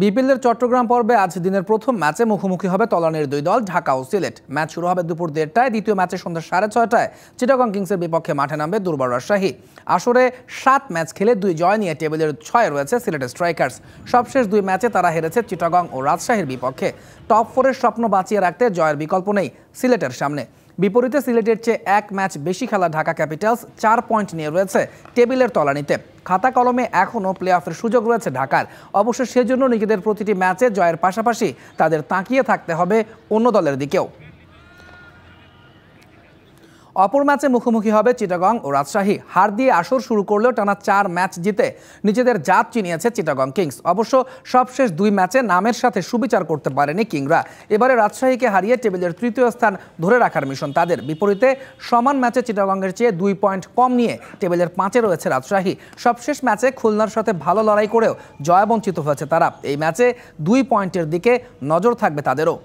বিপিএলের চট্টগ্রাম পর্বে আজ দিনের প্রথম ম্যাচে মুখোমুখি হবে তলানির দুই দল ঢাকা ও সিলেট। ম্যাচ শুরু হবে দুপুর 1:30টায়। দ্বিতীয় ম্যাচে সন্ধ্যা 6:30টায় চিটাগং কিংসের বিপক্ষে মাঠে নামবে দুর্বার রাজশাহী। আসরে 7 ম্যাচ খেলে 2 জয় নিয়ে টেবিলের 6-এ রয়েছে সিলেটের স্ট্রাইকার্স। সবশেষ 2 ম্যাচে তারা হেরেছে চিটাগং ও রাজশাহীর বিপক্ষে। টপ 4-এর স্বপ্ন বাঁচিয়ে রাখতে জয়ের বিকল্প নেই সিলেটের সামনে। বিপরীতে সিলেটের চেয়ে 1 ম্যাচ বেশি খেলা ঢাকা ক্যাপিটালস 4 পয়েন্ট নিয়ে রয়েছে টেবিলের তলানিতে। খাতা কলমে এখনও প্লে অফের সুযোগ রয়েছে ঢাকার। অবশ্য সেজন্য নিজেদের প্রতিটি ম্যাচে জয়ের পাশাপাশি তাদের তাকিয়ে থাকতে হবে অন্য দলের দিকেও। অপর ম্যাচে মুখোমুখি হবে চিটাগং ও রাজশাহী। হার দিয়ে আসর শুরু করলেও টানা 4 ম্যাচ জিতে নিজেদের জাত চিনিয়েছে চিটাগং কিংস। অবশ্য সবশেষ 2 ম্যাচে নামের সাথে সুবিচার করতে পারেনি কিংরা। এবারে রাজশাহীকে হারিয়ে টেবিলের 3য় স্থান ধরে রাখার মিশন তাদের। বিপরীতে সমান ম্যাচে চিটাগংয়ের চেয়ে 2 পয়েন্ট কম নিয়ে টেবিলের 5-এ রয়েছে রাজশাহী। সবশেষ ম্যাচে খুলনার সাথে ভালো লড়াই করেও জয়বঞ্চিত হয়েছে তারা। এই ম্যাচে 2 পয়েন্টের দিকে নজর থাকবে তাদেরও।